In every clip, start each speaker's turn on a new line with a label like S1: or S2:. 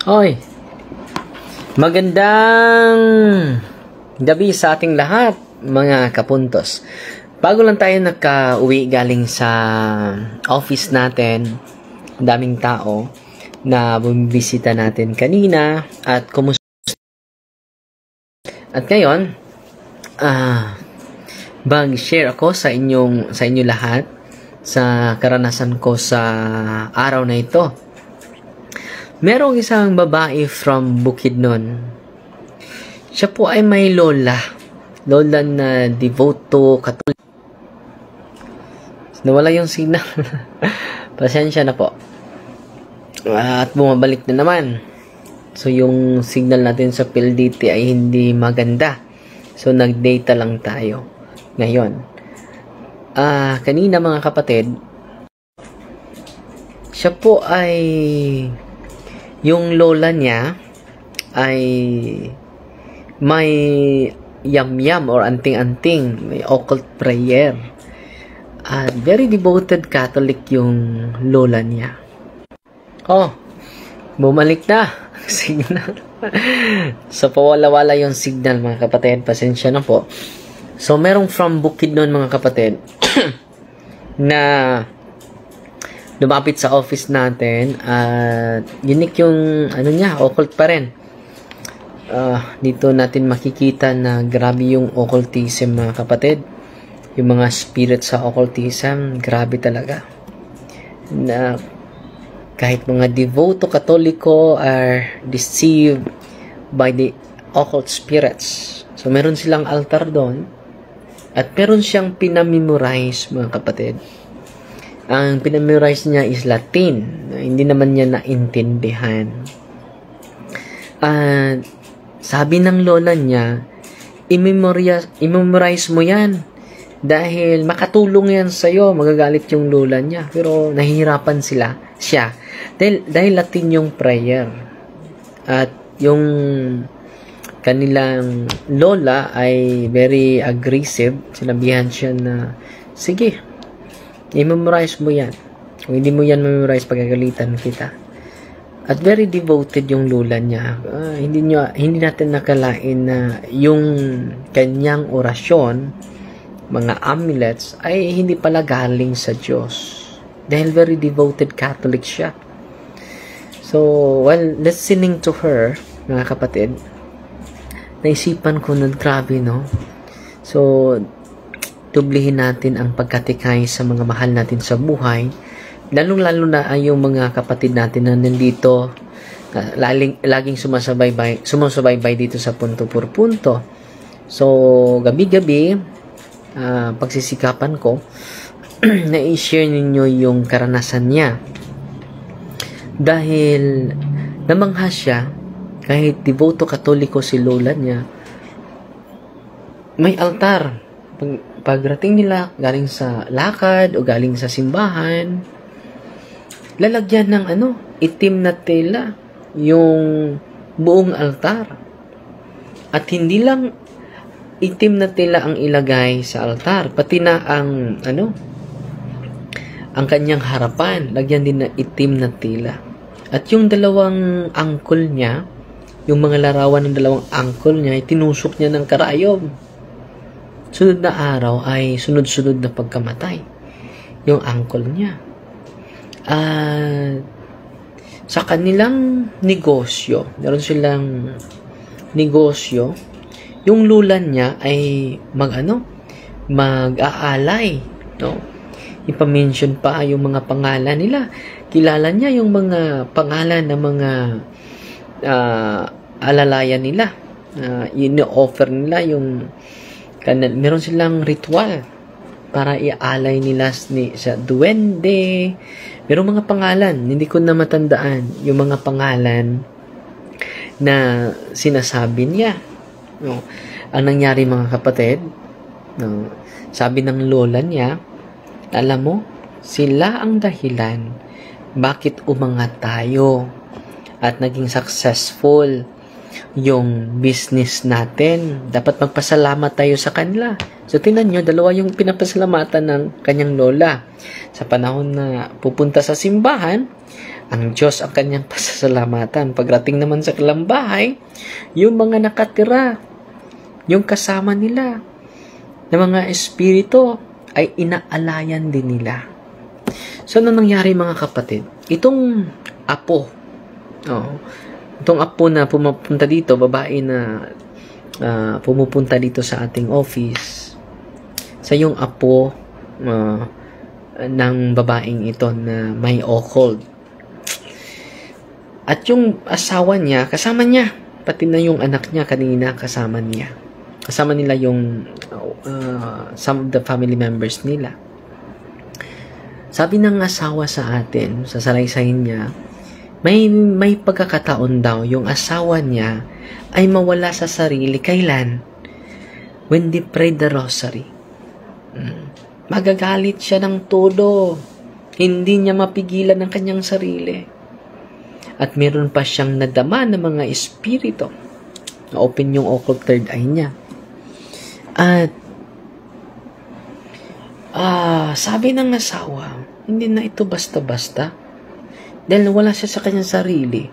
S1: Hoy, magandang gabi sa ating lahat, mga kapuntos. Bago lang tayo nakauwi galing sa office natin, daming tao na bumibisita natin kanina at kumusta. At ngayon, mag-share ako sa inyo lahat sa karanasan ko sa araw na ito. Merong isang babae from Bukidnon. Siya po ay may lola na devoto Katolik. Nawala yung signal. Pasensya na po. At bumabalik na naman. So yung signal natin sa PLDT ay hindi maganda. So nag-data lang tayo ngayon. Kanina mga kapatid, siya po ay yung lola niya ay may yam-yam or anting-anting, may occult prayer. At very devoted Catholic yung lola niya. Oh, bumalik na signal. So, pawala-wala yung signal mga kapatid. Pasensya na po. So, merong from Bukidnon mga kapatid na lumapit sa office natin at unique yung niya, occult pa rin. Dito natin makikita na grabe yung occultism mga kapatid. Yung mga spirit sa occultism, grabe talaga. Na kahit mga devoto Katoliko are deceived by the occult spirits. So meron silang altar doon at meron siyang pinamemorize mga kapatid. Ang pinamemorize niya is Latin. Hindi naman niya naintindihan. Sabi ng lola niya, i-memorize mo yan. Dahil makatulong yan sa'yo. Magagalit yung lola niya. Pero nahihirapan siya. Dahil Latin yung prayer. At yung kanilang lola ay very aggressive. Sinabihan siya na, sige, i-memorize mo yan. Kung hindi mo yan memorize, pagagalitan kita. At very devoted yung lola niya. Hindi natin nakalain na yung kanyang orasyon, mga amulets, ay hindi pala galing sa Diyos. Dahil very devoted Catholic siya. So, while listening to her, mga kapatid, naisipan ko na grabe, no? So, tublihin natin ang pagkatikay sa mga mahal natin sa buhay, lalong-lalo na ay yung mga kapatid natin na nandito, laging sumusubaybay dito sa punto por punto. So, gabi-gabi, pagsisikapan ko, na i-share ninyo yung karanasan niya. Dahil namangha siya, kahit devoto Katoliko si lola niya, may altar. Pagrating nila galing sa lakad o galing sa simbahan, lalagyan ng itim na tela yung buong altar. At hindi lang itim na tela ang ilagay sa altar, pati na ang kanyang harapan, lagyan din na itim na tela. At yung dalawang angkol niya, yung mga larawan ng dalawang angkol niya, tinusok niya ng karayom. Sunod na araw ay sunod-sunod na pagkamatay yung uncle niya. Sa kanilang negosyo, meron silang negosyo, yung lola niya ay mag-aalay, no? Ipa-mention pa yung mga pangalan nila. Kilala niya yung mga pangalan ng mga alalayan nila. Ino-offer nila yung meron silang ritual para ialay nila sa duwende. Merong mga pangalan, hindi ko na matandaan yung mga pangalan na sinasabi niya. No? Ang nangyari mga kapatid, no? Sabi ng lola niya, alam mo, sila ang dahilan bakit umangat tayo at naging successful yung business natin. Dapat magpasalamat tayo sa kanila. So, tingnan nyo, dalawa yung pinapasalamatan ng kanyang lola. Sa panahon na pupunta sa simbahan, ang Diyos ang kanyang pasasalamatan. Pagdating naman sa kanilang bahay, yung mga nakatira, yung kasama nila, ng mga espiritu, ay inaalayan din nila. So, ano nangyari mga kapatid? Itong apo, itong apo na pumupunta dito, babae na pumupunta dito sa ating office, sa yung apo ng babaeng ito na may occult. At yung asawa niya, kasama niya, pati na yung anak niya kanina kasama niya. Kasama nila yung some of the family members nila. Sabi ng asawa sa atin, sa salaysay niya, may pagkakataon daw yung asawa niya ay mawala sa sarili. Kailan? When they pray the rosary. Magagalit siya ng todo. Hindi niya mapigilan ang kanyang sarili. At meron pa siyang nadama ng mga espiritu. Na-open yung occult third eye niya. At sabi ng asawa, hindi na ito basta-basta. Dahil wala siya sa kanyang sarili.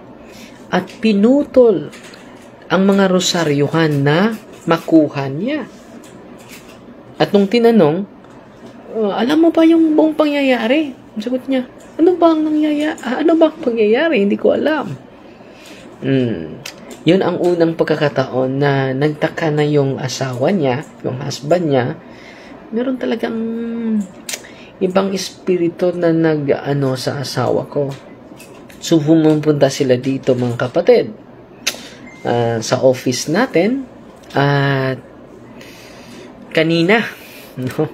S1: At pinutol ang mga rosaryuhan na makuha niya. At nung tinanong, alam mo ba yung buong pangyayari? Sagot niya, ano ba ang pangyayari? Hindi ko alam. Yun ang unang pagkakataon na nagtaka na yung asawa niya, yung husband niya, meron talagang ibang espiritu na nag-ano sa asawa ko. So, pumupunta sila dito mga kapatid sa office natin at kanina, no?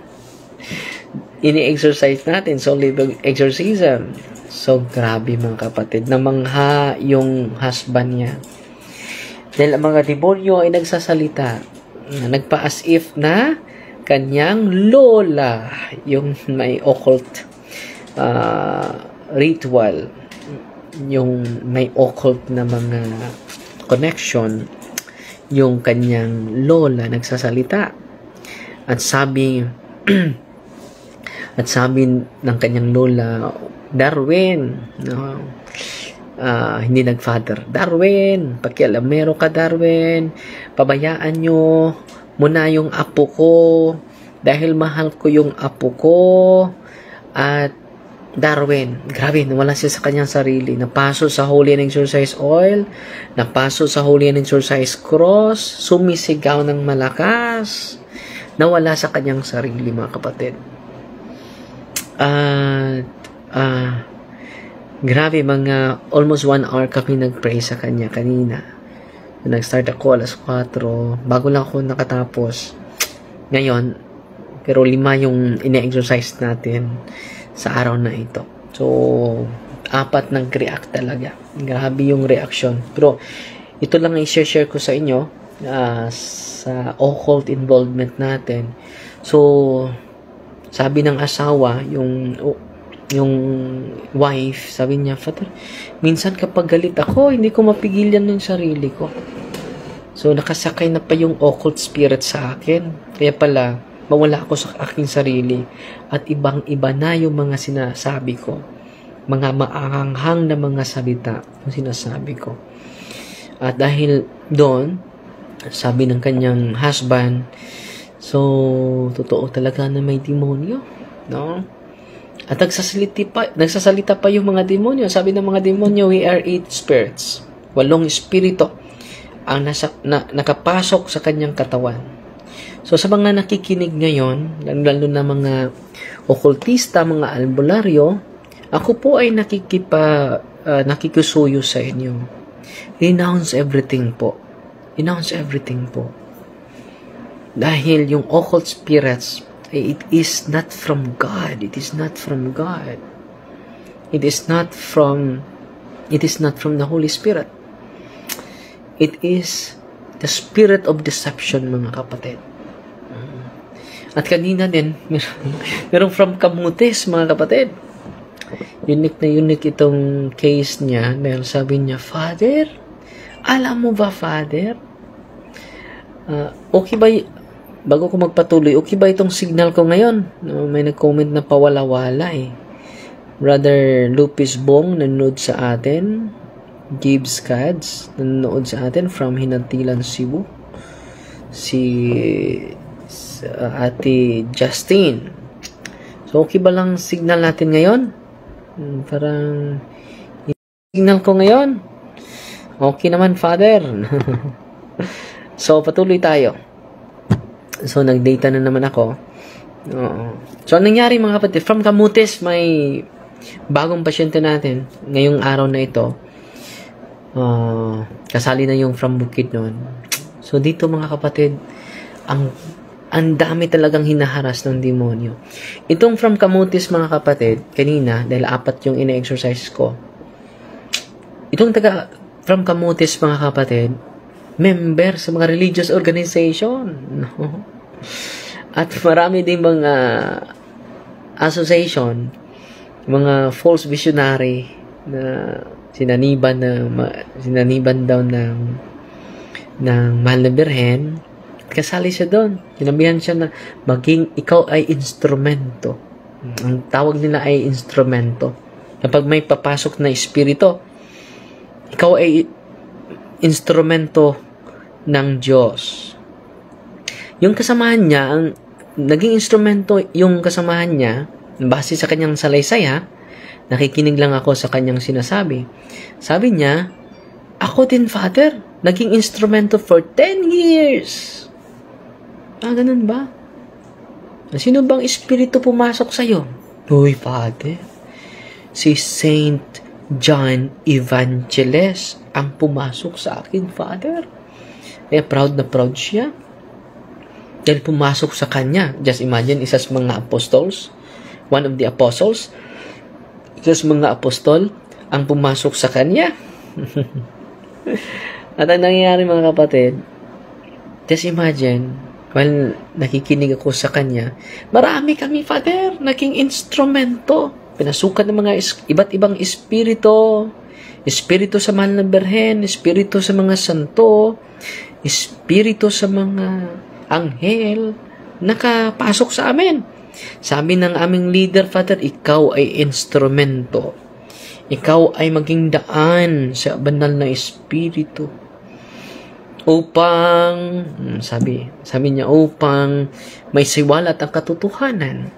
S1: Ini-exercise natin, solid exorcism. So, grabe mga kapatid, namangha yung husband niya. Dahil ang mga demonyo ay nagsasalita, nagpa-as if na kanyang lola, yung may occult ritual, yung may occult na mga connection, yung kanyang lola nagsasalita. At sabi ng kanyang lola, Darwin, no? Hindi nag-father, Darwin, pakialamero ka Darwin, pabayaan nyo muna yung apo ko, dahil mahal ko yung apo ko. At Darwin, grabe, nawala siya sa kanyang sarili, napaso sa Holy and Exorcise Oil, napaso sa Holy and Exorcise Cross, sumisigaw ng malakas, nawala sa kanyang sarili mga kapatid. Grabe, mga almost 1 hour kami nag-pray sa kanya kanina. Nag-start ako 4:00, bago lang ako nakatapos. Ngayon, pero 5 yung ine-exercise natin sa araw na ito. So, 4 nag-react talaga. Grabe yung reaction. Pero, ito lang i-share ko sa inyo sa occult involvement natin. So, sabi ng asawa, yung wife, sabi niya, Father, minsan kapag galit ako, hindi ko mapigilan ng sarili ko. So, nakasakay na pa yung occult spirit sa akin. Kaya pala, mawala ako sa aking sarili. At ibang-iba na yung mga sinasabi ko. Mga maanghang na mga salita yung sinasabi ko. At dahil doon, sabi ng kanyang husband, so, totoo talaga na may demonyo, no? At nagsasalita pa yung mga demonyo. Sabi ng mga demonyo, we are 8 spirits. 8 espiritu ang nakapasok sa kanyang katawan. So, sa mga nakikinig ngayon, lalo na mga okultista, mga albularyo, ako po ay nakikisuyo sa inyo. Renounce everything po. Renounce everything po. Dahil yung occult spirits, it is not from God. It is not from God. It is not from the Holy Spirit. It is the spirit of deception, mga kapatid. At kanina din, meron from Camotes, mga kapatid. Unique itong case niya dahil sabi niya, Father, alam mo ba, Father? Okay ba, bago ko magpatuloy, okay ba itong signal ko ngayon? May nag-comment na pawala-wala eh. Brother Lupis Bong nanonood sa atin. Gibbs Cads nanonood sa atin from Hinantilan, Cebu. Si Ate Justine. So, okay ba lang signal natin ngayon? Parang signal ko ngayon. Okay naman, Father. So, patuloy tayo. So, nag-data na naman ako. So, anong nangyari mga kapatid? From Camotes, may bagong pasyente natin ngayong araw na ito. Kasali na yung from Bukid noon. So, dito mga kapatid, ang dami talagang hinaharas ng demonyo. Itong from Camotes mga kapatid, kanina, dahil 4 yung ina-exercise ko, itong taga from Camotes mga kapatid, member sa mga religious organization. No? At marami din mga association, mga false visionary na sinaniban daw ng Mahal na Birhen. Kasali siya doon. Sinabihan siya na maging ikaw ay instrumento. Ang tawag nila ay instrumento. Kapag may papasok na espiritu, ikaw ay instrumento ng Diyos. Yung kasamahan niya, ang naging instrumento yung kasamahan niya, base sa kanyang salaysay nakikinig lang ako sa kanyang sinasabi. Sabi niya, ako din, Father, naging instrumento for 10 years. Ganun ba? Sino bang espiritu pumasok sa'yo? Uy, Father, si Saint John Evangelist ang pumasok sa akin, Father. Kaya proud na proud siya. Dahil pumasok sa kanya. Just imagine, isa sa mga apostles, one of the apostles, isa sa mga apostol, ang pumasok sa kanya. At ang nangyayari mga kapatid, just imagine, while nakikinig ako sa kanya, marami kami, Father, naging instrumento. Pinasukan ng mga iba't ibang espiritu, espiritu sa Mahal na Birhen, espiritu sa mga santo, espiritu sa mga anghel, nakapasok sa amin. Sabi ng aming leader, Father, ikaw ay instrumento. Ikaw ay maging daan sa banal na espiritu. Upang, sabi niya, upang may siwalat ang katotohanan.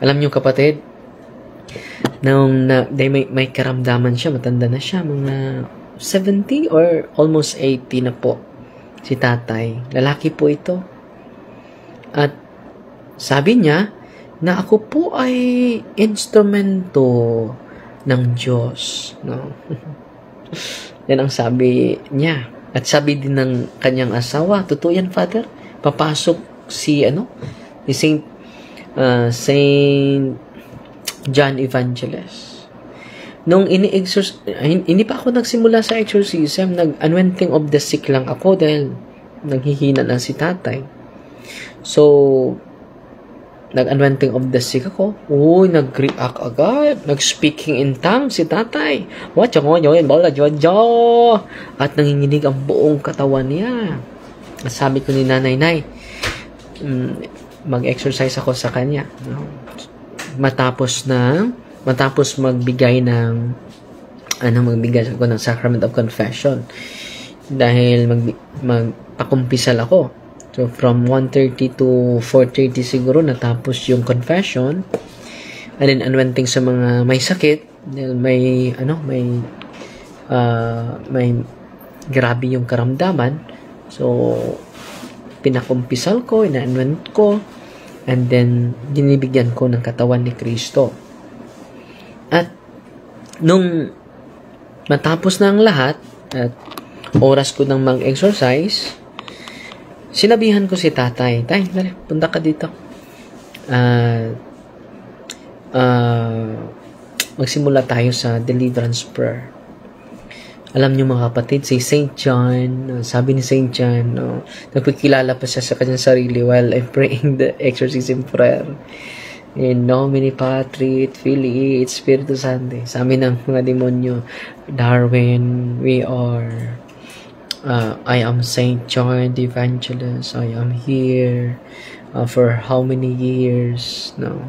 S1: Alam niyo kapatid, nung may karamdaman siya, matanda na siya, mga 70 or almost 80 na po si tatay. Lalaki po ito. At sabi niya na ako po ay instrumento ng Diyos. No? Yan ang sabi niya. At sabi din ng kanyang asawa, totoo yan, Father? Papasok si Saint John Evangelist. Nung hindi pa ako nagsimula sa exorcism, nag-anointing of the sick lang ako dahil naghihina na si tatay. So, nag-anointing of the sick ako. Uy, nag-react agad. Nag-speaking in tongues si tatay. At nanginginig ang buong katawan niya. Sabi ko ni nanay, mag-exercise ako sa kanya. Matapos magbigay ako ng Sacrament of Confession. Dahil magpakumpisal ako. So, from 1:30 to 4:30 siguro natapos yung confession. And then, anointing sa mga may sakit. May grabe yung karamdaman. So, pinakumpisal ko, ina-anoint ko. And then, dinibigyan ko ng katawan ni Kristo. At, nung matapos na ang lahat, at oras ko nang mag-exercise, sinabihan ko si tatay, Tay, dali, punta ka dito. Magsimula tayo sa deliverance prayer. Alam niyo mga kapatid, si Saint John, sabi ni Saint John, nagpikilala pa siya sa kanyang sarili while I'm praying the exorcism prayer. In nomine Patri et Filii et Spiritus Sancti. Sabi ng mga demonyo, Darwin, I am Saint John the Evangelist. I am here for how many years? No,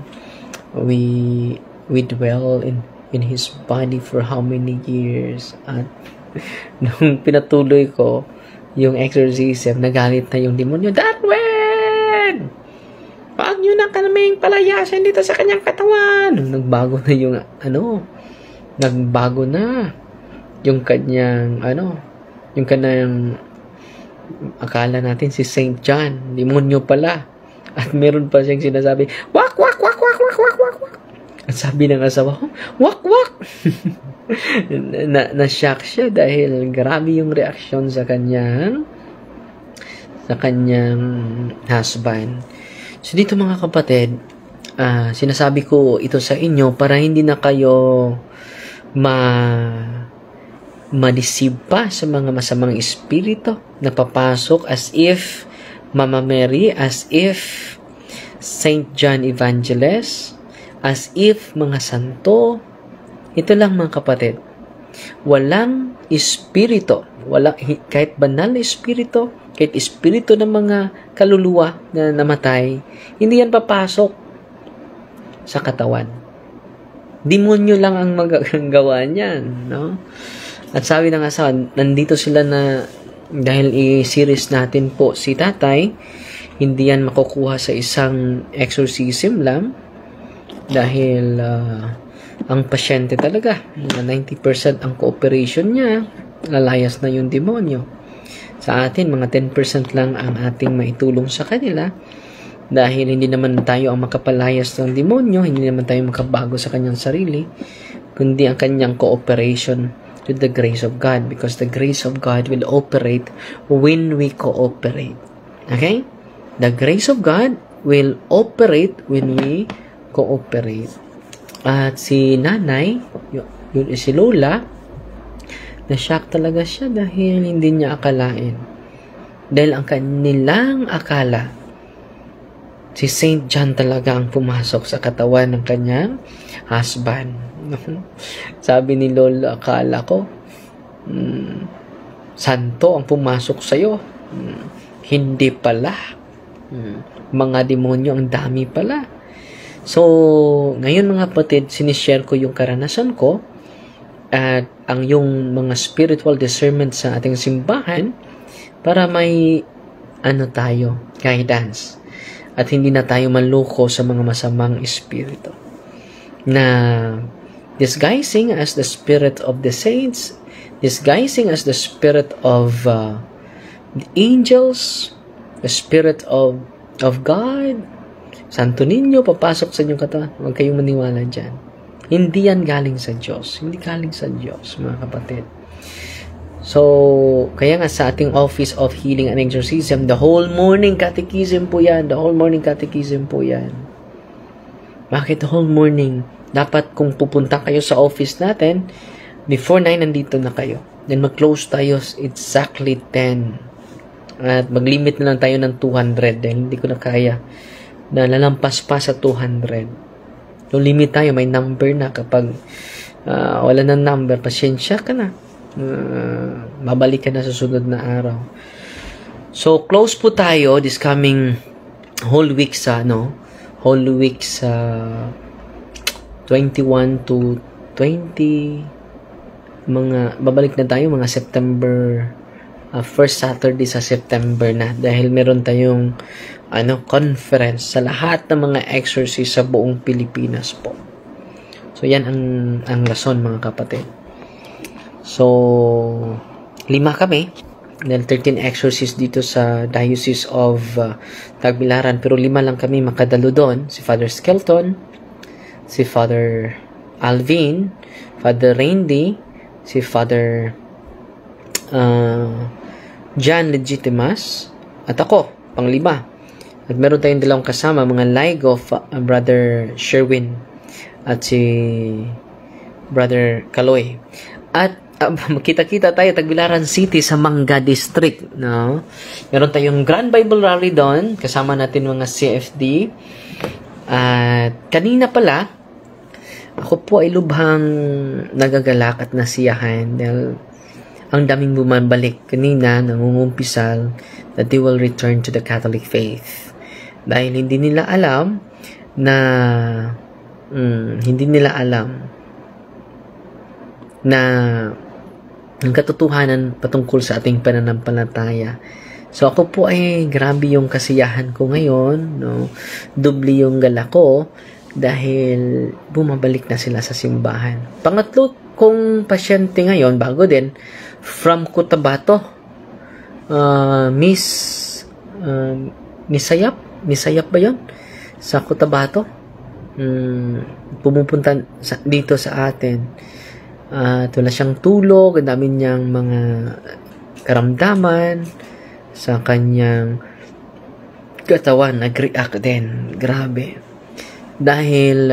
S1: we we dwell in his body for how many years. At nung pinatuloy ko yung exorcism, nagalit na yung demonyo. Darwin! Huwag nyo na kaming palayasin dito sa kanyang katawan. Nagbago na yung nagbago na yung kanyang yung kanyang akala natin si Saint John, demonyo pala. At meron pa siyang sinasabi, wak, wak, wak, wak, wak, wak, wak, wak. At sabi ng asawa ko, wak, wak. Na-shock siya dahil grabe yung reaksyon sa kanyang husband. So dito mga kapatid, sinasabi ko ito sa inyo para hindi na kayo ma-deceive pa sa mga masamang espiritu na papasok as if Mama Mary, as if Saint John Evangelist, as if mga santo. Ito lang mga kapatid, walang espiritu, kahit banal na espiritu, kahit espiritu ng mga kaluluwa na namatay, hindi yan papasok sa katawan. Demonyo lang ang magagawa niyan, no? At sabi ng asawa, nandito sila na dahil i-series natin po si tatay, hindi yan makukuha sa isang exorcism lang dahil ang pasyente talaga, 90% ang cooperation niya, lalayas na yung demonyo. Sa atin, mga 10% lang ang ating maitulong sa kanila dahil hindi naman tayo ang makapalayas ng demonyo, hindi naman tayo makabago sa kanyang sarili, kundi ang kanyang cooperation to the grace of God, because the grace of God will operate when we cooperate. Okay? The grace of God will operate when we cooperate. At si nanay, yun si Lola, na-shock talaga siya dahil hindi niya akalain. Dahil ang kanilang akala, si Saint John talaga ang pumasok sa katawan ng kanyang husband. Sabi ni Lola, akala ko, santo ang pumasok sa'yo. Hindi pala. Mga demonyo ang dami pala. So, ngayon mga kapatid, sinishare ko yung karanasan ko at ang yung mga spiritual discernment sa ating simbahan para may tayo, guidance. At hindi na tayo manloko sa mga masamang espiritu na disguising as the spirit of the saints, disguising as the spirit of the angels, the spirit of God. Santo Niño, papasok sa inyong katawan. Huwag kayong maniwala dyan. Hindi yan galing sa Diyos. Hindi galing sa Diyos, mga kapatid. So, kaya nga sa ating Office of Healing and Exorcism, the whole morning catechism po yan. The whole morning catechism po yan. Bakit the whole morning? Dapat kung pupunta kayo sa office natin, before 9, nandito na kayo. Then mag-close tayo exactly 10. At mag-limit na lang tayo ng 200 dahil hindi ko na kaya na lalampas pa sa 200. So, limit tayo. May number na. Kapag wala ng number, pasyensya ka na. Babalik ka na sa sunod na araw. So, close po tayo this coming whole week sa 21 to 20 babalik na tayo mga September first Saturday sa September na dahil meron tayong conference sa lahat ng mga exorcist sa buong Pilipinas po. So yan ang rason mga kapatid. So 5 kami dahil 13 exorcists dito sa Diocese of Tagbilaran, pero 5 lang kami makadalo doon. Si Father Skelton, si Father Alvin, Father Randy, si Father John Legitimas, at ako, pang-5. At meron tayong 2 kasama, mga Ligo, Brother Sherwin, at si Brother Kaloy. At makita-kita tayo, Tagbilaran City sa Manga District. No? Meron tayong Grand Bible Rally doon, kasama natin mga CFD. At kanina pala, ako po ay lubhang nagagalak at nasiyahan dahil ang daming bumabalik kanina, nangungumpisal that they will return to the Catholic faith. Dahil hindi nila alam na hindi nila alam na ang katotohanan patungkol sa ating pananampalataya. So ako po ay grabe yung kasiyahan ko ngayon, no? Doble yung gala ko dahil bumabalik na sila sa simbahan. Pangatlo kong pasyente ngayon, bago din, from Cotabato, Misayap ba yun? Sa Cotabato, pumupunta dito sa atin. Wala siyang tulog, ang dami niyang mga karamdaman sa kanyang katawan, nag-react din. Grabe. Dahil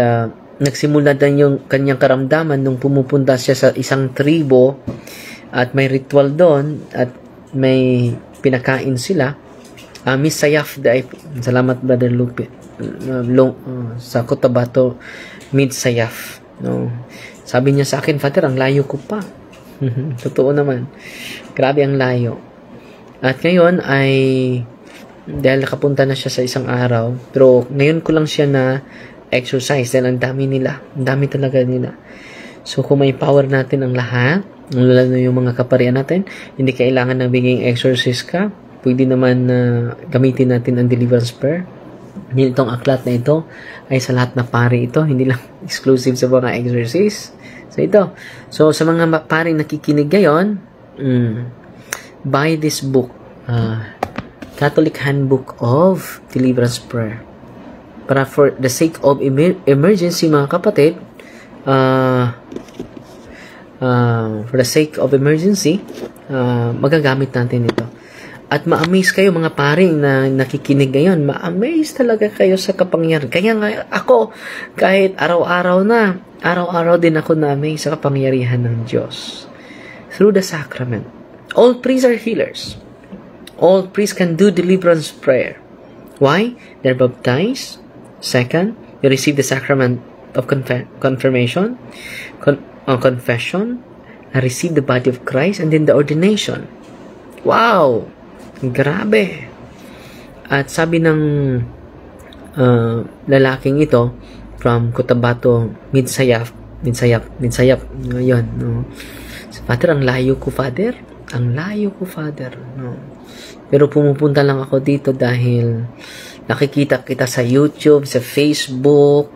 S1: nagsimula din yung kanyang karamdaman nung pumupunta siya sa isang tribo at may ritual doon at may pinakain sila. Miss Sayaf, salamat Brother Lupe, sa Cotabato, Mid Sayaf. No? Sabi niya sa akin, Father, ang layo ko pa. Totoo naman. Grabe ang layo. At ngayon ay, dahil nakapunta na siya sa isang araw, pero ngayon ko lang siya na exercise dahil ang dami nila. Ang dami talaga nila. So, kung may power natin ang lahat, lalo na yung mga kaparian natin, hindi kailangan ng biging exorcist ka. Pwede naman gamitin natin ang deliverance prayer. Hindi itong aklat na ito ay sa lahat na pari ito. Hindi lang exclusive sa mga exorcist. So, ito. So, sa mga pari nakikinig ngayon, buy this book, Catholic Handbook of Deliverance Prayer. Para for the sake of emergency, mga kapatid, for the sake of emergency, magagamit natin ito. At ma-amaze kayo mga paring na nakikinig ngayon, ma-amaze talaga kayo sa kapangyarihan. Kaya nga ako, kahit araw-araw din ako na-amaze sa kapangyarihan ng Diyos. Through the sacrament. All priests are healers. All priests can do deliverance prayer. Why? They're baptized. Second, you receive the sacrament of confirmation, confession, receive the body of Christ, and then the ordination. Wow! Grabe! At sabi ng lalaking ito, from Cotabato, Midsayap, yun, no? Father, ang layo ko, Father. Ang layo ko, Father. No? Pero pumupunta lang ako dito dahil nakikita kita sa YouTube, sa Facebook.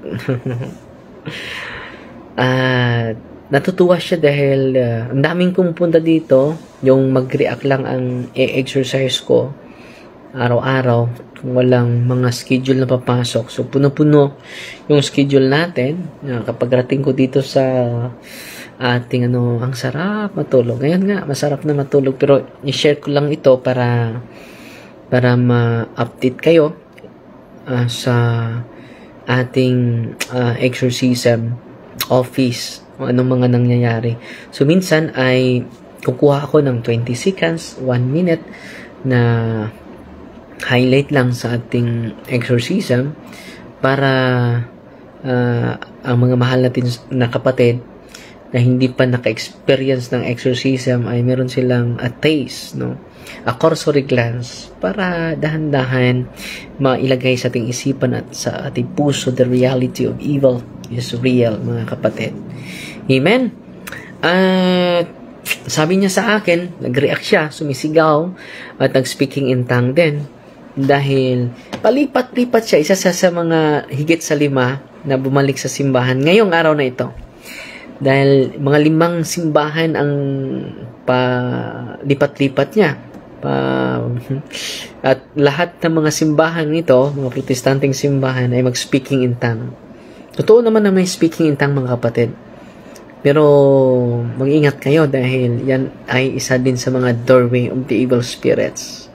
S1: At natutuwa siya dahil ang daming pumupunta dito. Yung mag-react lang ang e-exercise ko araw-araw. Walang mga schedule na papasok. So, puno-puno yung schedule natin. Kapag rating ko dito sa ating ang sarap matulog. Ngayon nga, masarap na matulog. Pero, i-share ko lang ito para ma-update kayo sa ating exorcism office. O anong mga nangyayari. So, minsan ay kukuha ako ng 20 seconds, 1 minute na highlight lang sa ating exorcism para ang mga mahal natin na kapatid na hindi pa naka-experience ng exorcism ay meron silang a taste, no? A cursory glance para dahan-dahan mailagay sa ating isipan at sa ating puso the reality of evil is real, mga kapatid. Amen? Sabi niya sa akin, nag-react siya, sumisigaw at nag-speaking in tongue din dahil palipat-lipat siya, isa sa mga higit sa 5 na bumalik sa simbahan ngayong araw na ito. Dahil mga 5 simbahan ang palipat-lipat niya. At lahat ng mga simbahan nito, mga protestanteng simbahan, ay mag-speaking in tongue. Totoo naman na may speaking in tongue, mga kapatid. Pero mag-ingat kayo dahil yan ay isa din sa mga doorway of the evil spirits.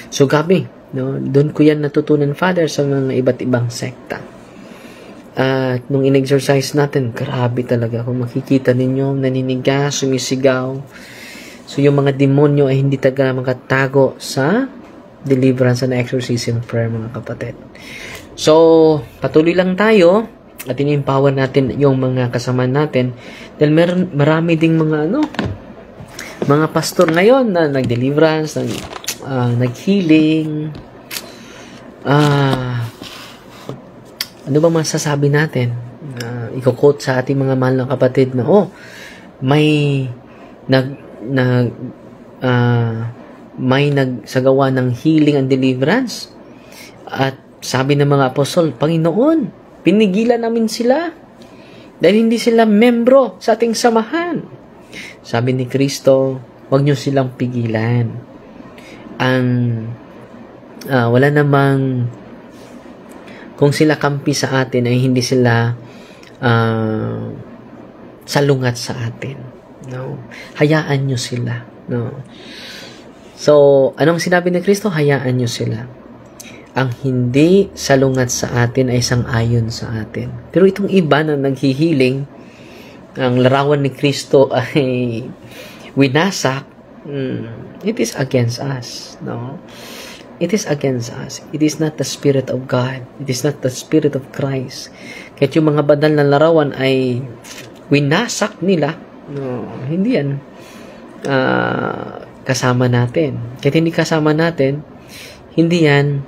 S1: So gabi, no? Doon ko yan natutunan, Father, sa mga iba't ibang sekta. At nung in-exercise natin, grabe talaga. Kung makikita ninyo, naniniga, sumisigaw. So yung mga demonyo ay hindi talaga makatago sa deliverance and exorcism prayer, mga kapatid. So, patuloy lang tayo at in-empower natin yung mga kasama natin dahil marami ding mga mga pastor ngayon na nag-deliverance, nag-healing. Ano ba masasabi natin? i-quote sa ating mga mahal na kapatid na, may nagsagawa ng healing and deliverance. At sabi ng mga apostol, Panginoon, pinigilan namin sila dahil hindi sila membro sa ating samahan. Sabi ni Kristo, huwag nyo silang pigilan. Wala namang, kung sila kampi sa atin ay hindi sila salungat sa atin. No? Hayaan nyo sila. No? So, anong sinabi ni Kristo? Hayaan nyo sila. Ang hindi salungat sa atin ay sang-ayon sa atin. Pero itong iba na naghihiling, ang larawan ni Kristo ay winasak, it is against us. No? It is against us. It is not the Spirit of God. It is not the Spirit of Christ. Kahit yung mga banal na larawan ay winasak nila, no, hindi yan kasama natin. Kahit hindi kasama natin, hindi yan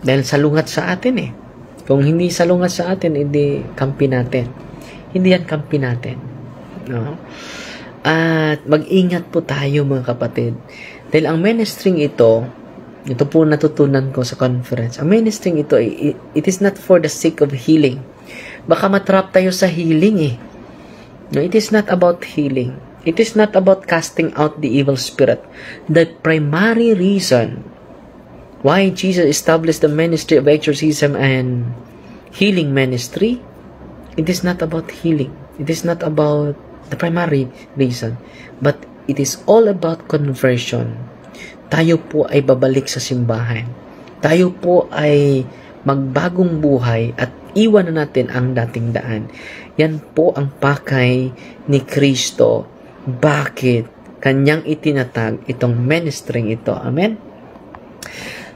S1: dahil salungat sa atin eh. Kung hindi salungat sa atin, hindi kampi natin. Hindi yan kampi natin. No? At mag-ingat po tayo mga kapatid. Dahil ang ministering ito po natutunan ko sa conference. Ang ministering ito, it is not for the sake of healing. Baka matrap tayo sa healing eh. No, it is not about healing. It is not about casting out the evil spirit. The primary reason why Jesus established the ministry of exorcism and healing ministry, it is not about healing. It is not about the primary reason. But it is all about conversion. Tayo po ay babalik sa simbahan. Tayo po ay magbagong buhay at iwan na natin ang dating daan. Yan po ang pakay ni Kristo. Bakit kanyang itinatag itong ministering ito? Amen?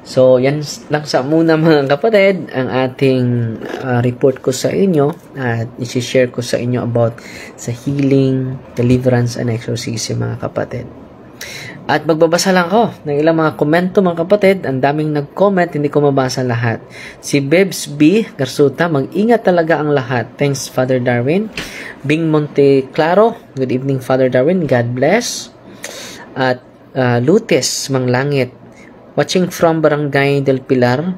S1: So, yan lang sa muna mga kapatid, ang ating report ko sa inyo at isi-share ko sa inyo about sa healing, deliverance, and exorcism mga kapatid. At magbabasa lang ako ng ilang mga komento mga kapatid. Ang daming nag-comment, hindi ko mabasa lahat. Si Bebs B. Garsuta, mag-ingat talaga ang lahat. Thanks, Father Darwin. Bing Monteclaro, good evening, Father Darwin. God bless. At Lutes Manglangit, watching from Barangay del Pilar,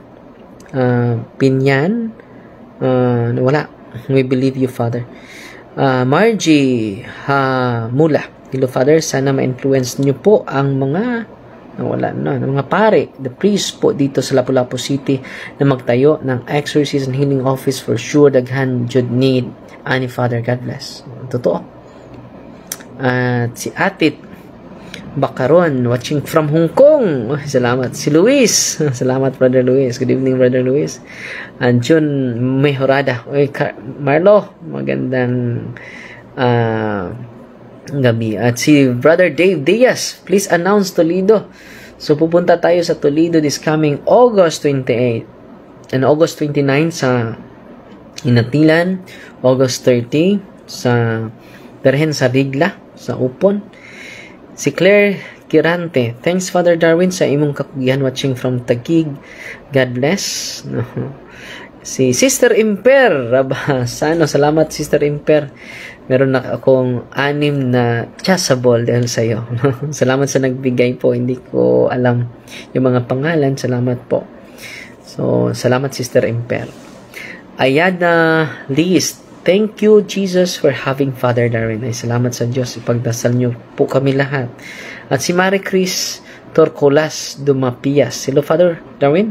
S1: Pinyan. Wala. We believe you, Father. Margie Mula. Hello, Father. Sana ma-influence niyo po ang mga mga pare, the priest po dito sa Lapu-Lapu City na magtayo ng exorcism and healing office for sure. Daghan jud need ani Father. God bless. Totoo. At si Atit Bakaron, watching from Hong Kong. Salamat. Si Luis. Salamat, Brother Luis. Good evening, Brother Luis. And Jun Mejorada. Marlo, magandang gabi. At si Brother Dave Diaz, please announce Toledo. So pupunta tayo sa Toledo this coming August 28 and August 29 sa Inatilan, August 30 sa Perhen sa Rigla sa Upon. Si Claire Kirante, thanks Father Darwin sa imong kakugihan, watching from Taguig. God bless. Si Sister Imper Rabasano, salamat Sister Imper. Meron na akong 6 na chasable dahil sa iyo. Salamat sa nagbigay po. Hindi ko alam yung mga pangalan. Salamat po. So, salamat Sister Imper. Ayana Liz, thank you Jesus for having Father Darwin. Ay, salamat sa Diyos. Ipagdasal niyo po kami lahat. At si Marie Chris Torcolas Dumapias. Hello Father Darwin.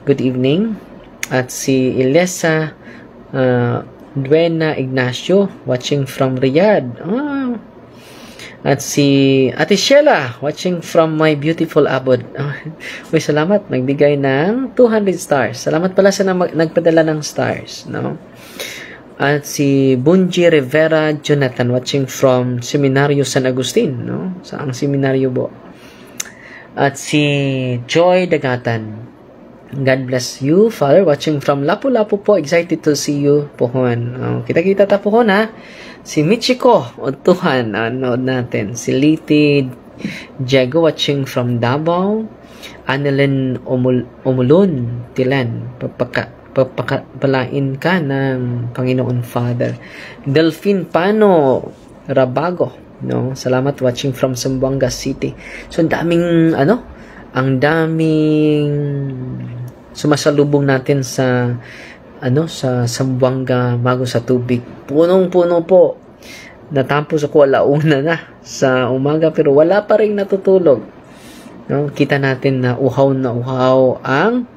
S1: Good evening. At si Ilesa Duena Ignacio, watching from Riyadh. At si Ate Sheila, watching from my beautiful abode. Uy, salamat. Nagbigay ng 200 stars. Salamat pala sa nagpadala ng stars. No? At si Bunji Rivera Jonathan, watching from Seminaryo San Agustin. No? Saang seminaryo po? At si Joy Dagatan, God bless you, Father, watching from Lapu-Lapu po. Excited to see you, Pohon. Kita-kita ta, Pohon, ha? Si Michiko Otuhan, nood natin. Si Liti Diego, watching from Davao. Annalyn Omulun, Tilan, pagpapalain ka ng Panginoon Father. Delphine Pano Rabago, no? Salamat, watching from Zamboanga City. So, ang daming sumasalubong natin sa sa Zamboanga, Mago sa Tubig. Punong-puno po. Natapos ako alauna na sa umaga pero wala pa rin natutulog. No? Kita natin na uhaw ang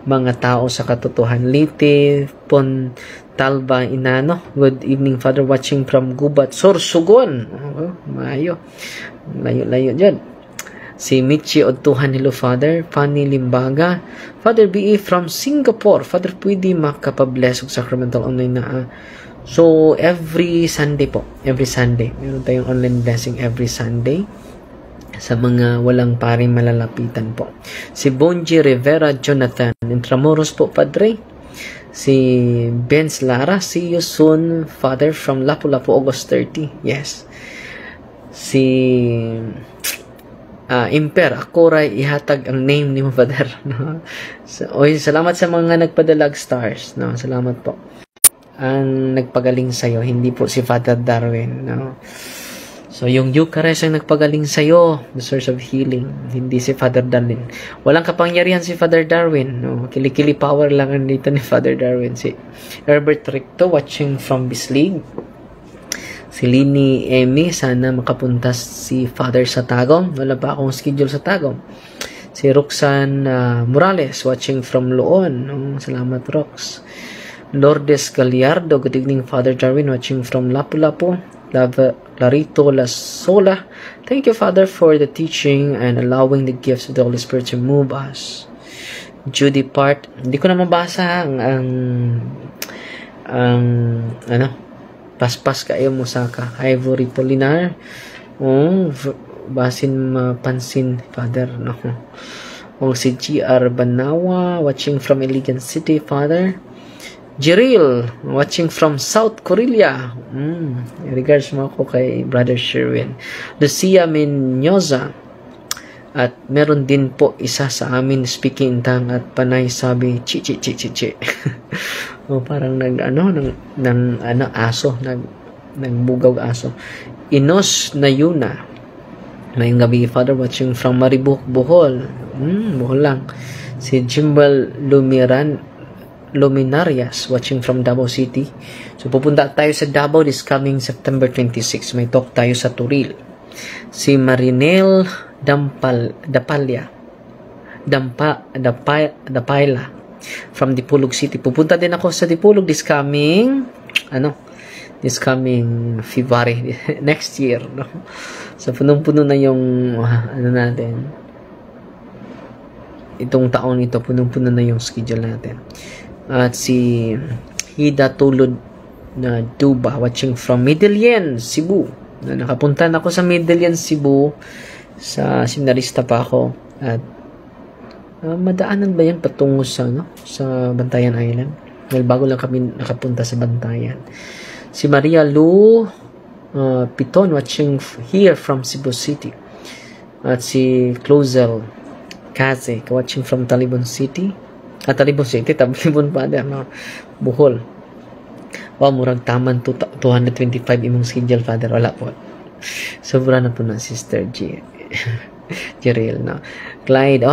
S1: mga tao sa katotohan. Liti Pon Talba Inano. Good evening, Father, watching from Gubat, Sorsogon. Maayo. Layo-layo dyan. Si Michi Odtuhan, hello Father. Fanny Limbaga, Father BE from Singapore. Father, pwede makapabless og sacramental online na so every Sunday po, every Sunday meron tayong online blessing every Sunday sa mga walang paring malalapitan po. Si Bonji Rivera Jonathan Intramuros po, Padre. Si Benz Lara, see you soon Father from Lapu-Lapu, August 30. Yes. Si Imper, ako ray ihatag ang name ni mo, Father. No? So, salamat sa mga nagpadalag stars. No? Salamat po. Ang nagpagaling sa'yo, hindi po si Father Darwin. No? So, yung Eucharist ang nagpagaling sa'yo, the source of healing, hindi si Father Darwin. Walang kapangyarihan si Father Darwin. No? Kilikili power lang dito ni Father Darwin. Si Herbert Ricto, watching from Bislig. Si Lini Emi, sana makapunta si Father sa Tagum. Wala pa akong schedule sa Tagum. Si Roxanne Morales, watching from Loon. Salamat, Rox. Lourdes Gallardo, good evening, Father Darwin, watching from Lapu-Lapu. Larito Lasola, thank you, Father, for the teaching and allowing the gifts of the Holy Spirit to move us. Judy Part, hindi ko na mabasa ang paspas kayo mo saka Ivory Polinar. Basin mapansin, Father, no? Si GR Banawa, watching from Iligan City, Father. Jiril, watching from South Korea. Regards mo ako kay Brother Sherwin. Lucia Menyoza. At meron din po isa sa amin speaking in tongue at panay sabi chi. Parang aso, nagbugaw aso. Inos Nayuna. Ngayong gabi, Father, watching from Maribuk, Bohol. Bohol lang. Si Jimbal Luminarias, watching from Davao City. So, pupunta tayo sa Davao this coming September 26. May talk tayo sa Turil. Si Marinel Dapaila from Dipolog City. Pupunta din ako sa Dipolog this coming February next year, no? So, punong-puno na yung natin. Itong taon ito, punong-puno na yung schedule natin. At si Hida Tulod na Duba, watching from Medellin, Cebu. Nakapunta na ako sa Medellin, Cebu. Sa seminarista pa ako. At madaanan ba yan patungo sa Bantayan Island? Well, bago lang kami nakapunta sa Bantayan. Si Maria Lu Piton, watching here from Cebu City. At si Clozel Kaze, watching from Talibon City. Talibon City, Talibon pa din, no? Bohol. Murag taman 225 imong schedule, Father. Wala po. Sobra na po na, Sister Jiril, no? Clyde,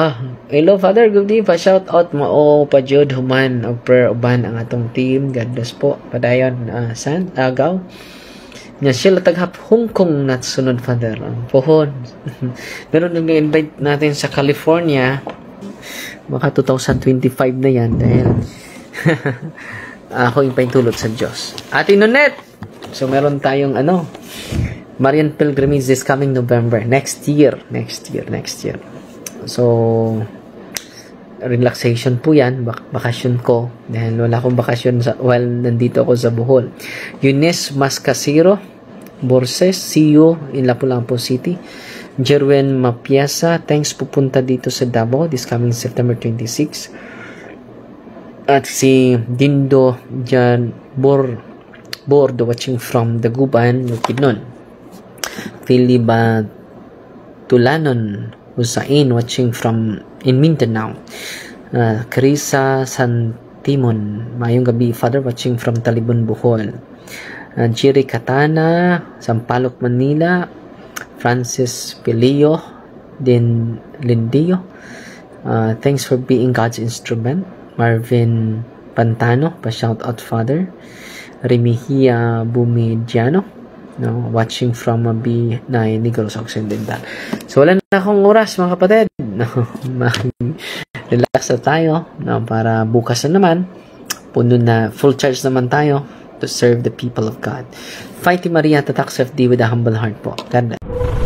S1: hello, Father, good day, pa-shout out mo, pa-jud, human, o prayer, uban, ang atong team, God bless po, padayon, Agaw, nga sila taghap Hong Kong na sunod, Father, pohon. Meron nag-invite natin sa California, maka 2025 na yan, dahil ako yung paintulot sa Diyos. Ate Nonet, so meron tayong Marian Pilgrimage this coming November. Next year. So, relaxation po yan. Bakasyon ko. Dahil wala akong bakasyon while nandito ako sa Bohol. Eunice Mascasiro Borses, see you in Lapu-Lapu City. Jerwin Mapiasa, thanks, pupunta dito sa Davao this coming September 26. At si Dindo Jan Bordo, watching from the Guban, Bukidnon. Philiba Tulanon Husain, watching from in Mindanao. Carissa Timon. Mayong gabi, Father, watching from Talibon, Bohol. Jerry Katana, Sampaloc, Manila. Francis Pilio, din Lindio. Thanks for being God's instrument. Marvin Pantano, pa-shout out, Father. Remihia Bumidiano, no, watching from B9 Negros Occidental. So wala na akong oras, mga kapatid. No, relax na tayo, no, para bukas na naman puno na, full charge naman tayo to serve the people of God. Fighting Maria, Tatak FD with a humble heart po. God bless.